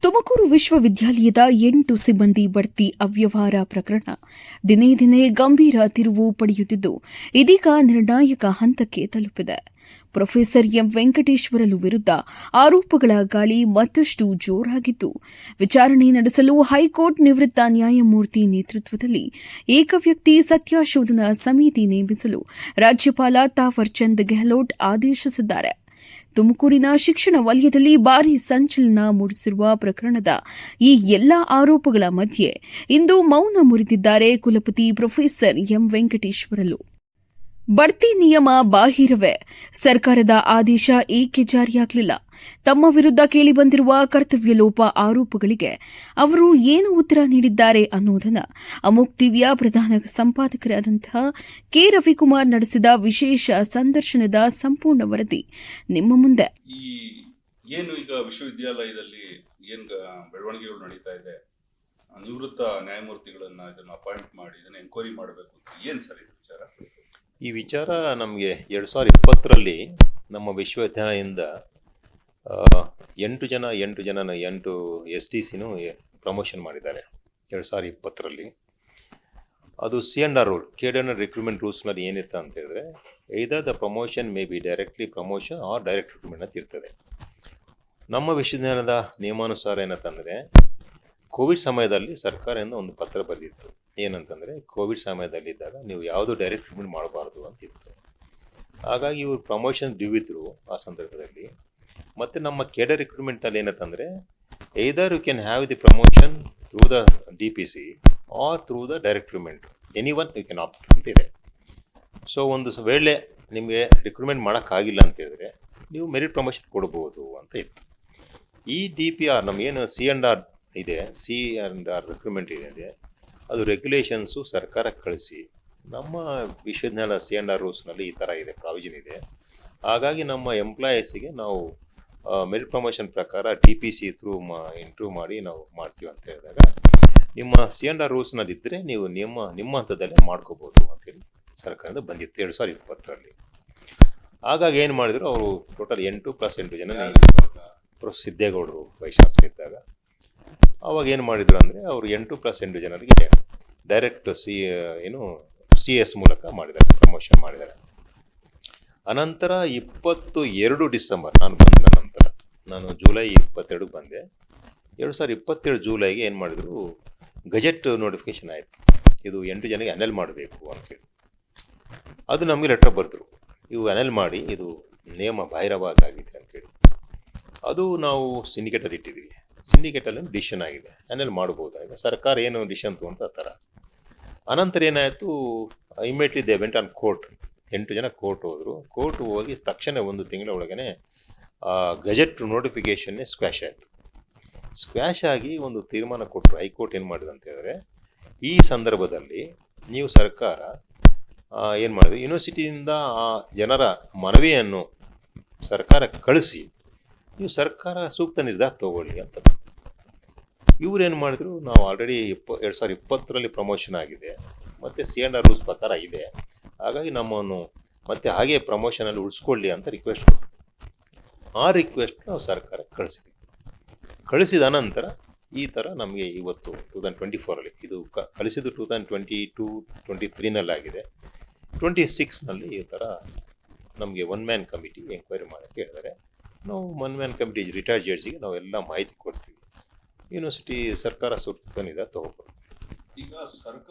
ತುಮಕೂರು ವಿಶ್ವವಿದ್ಯಾಲಯದ 8 ಸಿಬ್ಬಂದಿ ಬಡ್ತಿ ಅವ್ಯವಹಾರ ಪ್ರಕರಣ ದಿನೇ ದಿನೇ ಗಂಭೀರ ತಿರುವು ಪಡೆಯುತ್ತಿದ್ದು ಇದೀಗ ನಿರ್ಣಾಯಕ ಹಂತಕ್ಕೆ ತಲುಪಿದೆ. ಪ್ರೊಫೆಸರ್ ಎಂ ವೆಂಕಟೇಶ್ವರಲು ವಿರುದ್ಧ ಆರೋಪಗಳ ಗಾಳಿ ಮತ್ತಷ್ಟು ಜೋರಾಗಿದ್ದು, ವಿಚಾರಣೆ ನಡೆಸಲು ಹೈಕೋರ್ಟ್ ನಿವೃತ್ತ ನ್ಯಾಯಮೂರ್ತಿ ನೇತೃತ್ವದಲ್ಲಿ ಏಕವ್ಯಕ್ತಿ ಸತ್ಯಶೋಧನಾ ಸಮಿತಿ ನೇಮಿಸಲು ರಾಜ್ಯಪಾಲ ತಾವರ್ ಚಂದ್ ಗೆಹ್ಲೋಟ್ ಆದೇಶಿಸಿದ್ದಾರೆ. ತುಮಕೂರಿನ ಶಿಕ್ಷಣ ವಲಯದಲ್ಲಿ ಭಾರೀ ಸಂಚಲನ ಮೂಡಿಸಿರುವ ಪ್ರಕರಣದ ಈ ಎಲ್ಲಾ ಆರೋಪಗಳ ಮಧ್ಯೆ ಇಂದು ಮೌನ ಮುರಿದಿದ್ದಾರೆ ಕುಲಪತಿ ಪ್ರೊಫೆಸರ್ ಎಂ ವೆಂಕಟೇಶ್ವರಲು. ಬಡ್ತಿ ನಿಯಮ ಬಾಹಿರವೇ, ಸರ್ಕಾರದ ಆದೇಶ ಏಕೆ ಜಾರಿಯಾಗಲಿಲ್ಲ, ತಮ್ಮ ವಿರುದ್ಧ ಕೇಳಿಬಂದಿರುವ ಕರ್ತವ್ಯ ಲೋಪ ಆರೋಪಗಳಿಗೆ ಅವರು ಏನು ಉತ್ತರ ನೀಡಿದ್ದಾರೆ ಅನ್ನೋದನ್ನು ಅಮೋಕ್ ಟಿವಿಯ ಪ್ರಧಾನ ಸಂಪಾದಕರಾದಂತಹ ಕೆ ರವಿಕುಮಾರ್ ನಡೆಸಿದ ವಿಶೇಷ ಸಂದರ್ಶನದ ಸಂಪೂರ್ಣ ವರದಿ ನಿಮ್ಮ ಮುಂದೆ. ಏನು ಈಗ ವಿಶ್ವವಿದ್ಯಾಲಯದಲ್ಲಿ ಏನು ಬೆಳವಣಿಗೆಗಳು ನಡೀತಾ ಇದೆ, ನಿವೃತ್ತ ನ್ಯಾಯಮೂರ್ತಿಗಳನ್ನ ಇದನ್ನ ಅಪಾಯಿಂಟ್ ಮಾಡಿ ಇದನ್ನ ಎನ್ಕ್ವೈರಿ ಮಾಡಬೇಕು ಅಂತ ಏನು ಸರ್ ಇದು ವಿಚಾರ? ಈ ವಿಚಾರ ನಮಗೆ 2020ರಲ್ಲಿ ನಮ್ಮ ವಿಶ್ವವಿದ್ಯಾಲಯದಿಂದ 8 STCನೂ ಪ್ರಮೋಷನ್ ಮಾಡಿದ್ದಾರೆ 2020ರಲ್ಲಿ. ಅದು C&R rule, cadre and recruitment ರೂಲ್ಸ್ನಲ್ಲಿ ಏನಿತ್ತು ಅಂತ ಹೇಳಿದ್ರೆ, either the promotion may be directly promotion or direct recruitment ಅಂತ ಇರ್ತದೆ. ನಮ್ಮ ವಿಶ್ವವಿದ್ಯಾಲಯದ ನಿಯಮಾನುಸಾರ ಏನಂತಂದರೆ, ಕೋವಿಡ್ ಸಮಯದಲ್ಲಿ ಸರ್ಕಾರದಿಂದ ಒಂದು ಪತ್ರ ಬರೆದಿತ್ತು. ಏನಂತಂದರೆ, ಕೋವಿಡ್ ಸಮಯದಲ್ಲಿದ್ದಾಗ ನೀವು ಯಾವುದು ಡೈರೆಕ್ಟ್ ರಿಕ್ರೂಟ್ಮೆಂಟ್ ಮಾಡಬಾರ್ದು ಅಂತಿತ್ತು. ಹಾಗಾಗಿ ಇವರು ಪ್ರಮೋಷನ್ ಡ್ಯೂ ಇದ್ರು ಆ ಸಂದರ್ಭದಲ್ಲಿ. ಮತ್ತು ನಮ್ಮ ಕೇಡರ್ ರಿಕ್ರೂಟ್ಮೆಂಟಲ್ಲಿ ಏನಂತಂದರೆ, either you can have the promotion through the DPC or through the direct recruitment, any one you can opt ಅಂತಿದೆ. ಸೊ ಒಂದು ವೇಳೆ ನಿಮಗೆ ರಿಕ್ರೂಟ್ಮೆಂಟ್ ಮಾಡೋಕ್ಕಾಗಿಲ್ಲ ಅಂತ ಹೇಳಿದ್ರೆ ನೀವು ಮೆರಿಟ್ ಪ್ರಮೋಷನ್ ಕೊಡ್ಬೋದು ಅಂತ ಇತ್ತು. ಈ DPR ನಮಗೇನು C&R ಇದೆ, C&R ರಿಕ್ರೂಟ್ಮೆಂಟ್ ಇದೆ, ಅದು ರೆಗ್ಯುಲೇಷನ್ಸು ಸರ್ಕಾರಕ್ಕೆ ಕಳಿಸಿ, ನಮ್ಮ ವಿಶ್ವವಿದ್ಯಾಲಯ C&R ರೂಲ್ಸ್ನಲ್ಲಿ ಈ ಥರ ಇದೆ, ಪ್ರಾವಿಷನ್ ಇದೆ. ಹಾಗಾಗಿ ನಮ್ಮ ಎಂಪ್ಲಾಯೀಸಿಗೆ ನಾವು ಮೆರಿಟ್ ಪ್ರಮೋಷನ್ ಪ್ರಕಾರ DPC ಥ್ರೂ ಇಂಟ್ರ್ಯೂ ಮಾಡಿ ನಾವು ಮಾಡ್ತೀವಿ ಅಂತ ಹೇಳಿದಾಗ, ನಿಮ್ಮ C&R ರೂಲ್ಸ್ನಲ್ಲಿ ಇದ್ದರೆ ನೀವು ನಿಮ್ಮ ಹಂತದಲ್ಲೇ ಮಾಡ್ಕೋಬೋದು ಅಂತೇಳಿ ಸರ್ಕಾರದಿಂದ ಬಂದಿತ್ತು 2020ರಲ್ಲಿ. ಹಾಗಾಗಿ ಏನು ಮಾಡಿದ್ರು, ಅವರು ಟೋಟಲ್ 8+8 ಜನ ಸಿದ್ದೇಗೌಡರು ವೈಸ್ ಚಾನ್ಸಲರ್ ಇದ್ದಾಗ ಅವಾಗ ಏನು ಮಾಡಿದ್ರು ಅಂದರೆ, ಅವರು 8+8 ಜನರಿಗೆ ಡೈರೆಕ್ಟ್ CS ಮೂಲಕ ಮಾಡಿದ್ದಾರೆ, ಪ್ರಮೋಷನ್ ಮಾಡಿದ್ದಾರೆ. ಅನಂತರ 22 ಡಿಸೆಂಬರ್ ನಾನು ಬಂದ ನಂತರ, ನಾನು ಜುಲೈ 22 ಬಂದೆ. 2027 ಜುಲೈಗೆ ಏನು ಮಾಡಿದ್ರು, ಗಜೆಟ್ ನೋಟಿಫಿಕೇಶನ್ ಆಯಿತು, ಇದು 8 ಜನಕ್ಕೆ ಅನಲ್ ಮಾಡಬೇಕು ಅಂತೇಳಿ. ಅದು ನಮಗೆ ಲೆಟರ್ ಬರೆದ್ರು, ಇವು ಅನಲ್ ಮಾಡಿ, ಇದು ನಿಯಮ ಬಾಹಿರವಾಗಿದೆ ಅಂತೇಳಿ. ಅದು ನಾವು ಸಿಂಡಿಕೇಟಲ್ಲಿ ಇಟ್ಟಿದ್ದೀವಿ, ಸಿಂಡಿಕೇಟಲ್ಲಿ ಡಿಸಿಷನ್ ಆಗಿದೆ, ಅನಲ್ ಮಾಡ್ಬೋದಾಗಿದೆ, ಸರ್ಕಾರ ಏನು ಡಿಸಿಷನ್ ತೊಗೊಂತ ಆ ಥರ. ಅನಂತರ ಏನಾಯಿತು, immediately they went on court. 8 ಜನ ಕೋರ್ಟ್ ಹೋದರು. ಕೋರ್ಟ್ ಹೋಗಿ ತಕ್ಷಣ 1 ತಿಂಗಳ ಒಳಗನೆ ಗಜೆಟ್ ನೋಟಿಫಿಕೇಷನ್ನೇ ಸ್ಕ್ವ್ಯಾಶ್ ಆಯಿತು. ಸ್ಕ್ವ್ಯಾಶ್ ಆಗಿ ಒಂದು ತೀರ್ಮಾನ ಕೊಟ್ಟರು. ಹೈಕೋರ್ಟ್ ಏನು ಮಾಡಿದೆ ಅಂತ ಹೇಳಿದ್ರೆ, ಈ ಸಂದರ್ಭದಲ್ಲಿ ನೀವು ಸರ್ಕಾರ ಏನು ಮಾಡಿದೆ, ಯೂನಿವರ್ಸಿಟಿಯಿಂದ ಆ ಜನರ ಮನವಿಯನ್ನು ಸರ್ಕಾರಕ್ಕೆ ಕಳಿಸಿ ನೀವು ಸರ್ಕಾರ ಸೂಕ್ತ ನಿರ್ಧಾರ ತಗೊಳ್ಳಿ ಅಂತ. ಇವ್ರೇನು ಮಾಡಿದ್ರು, ನಾವು ಆಲ್ರೆಡಿ 2020ರಲ್ಲಿ ಪ್ರಮೋಷನ್ ಆಗಿದೆ ಮತ್ತು C&R ರೂಲ್ಸ್ ಪ್ರಕಾರ ಇದೆ, ಹಾಗಾಗಿ ನಮ್ಮನ್ನು ಮತ್ತೆ ಹಾಗೆ ಪ್ರಮೋಷನಲ್ಲಿ ಉಳಿಸ್ಕೊಳ್ಳಿ ಅಂತ ರಿಕ್ವೆಸ್ಟ್ ಕೊಟ್ಟರು. ಆ ರಿಕ್ವೆಸ್ಟ್ ನಾವು ಸರ್ಕಾರಕ್ಕೆ ಕಳಿಸಿದ್ವಿ. ಕಳಿಸಿದ ಅನಂತರ ಈ ಥರ ನಮಗೆ ಇವತ್ತು 2024ರಲ್ಲಿ ಇದು ಕಳಿಸಿದ್ದು 2022-23ನಲ್ಲಾಗಿದೆ. 26ನಲ್ಲಿ ಈ ಥರ ನಮಗೆ 1 ಮ್ಯಾನ್ ಕಮಿಟಿ ಎಂಕ್ವೈರಿ ಮಾಡೋಕ್ಕೆ ಹೇಳಿದ್ದಾರೆ. ನಾವು 1 ಮ್ಯಾನ್ ಕಮಿಟಿ ರಿಟೈರ್ಡ್ ಜಡ್ಜಿಗೆ ನಾವೆಲ್ಲ ಮಾಹಿತಿ ಕೊಡ್ತೀವಿ. ಯೂನಿವರ್ಸಿಟಿ ಸರ್ಕಾರ ಸೂಕ್ತ ನಿರ್ಧಾರ ತಗೋಬೋದು. ಈಗ ಸರ್ಕಾರ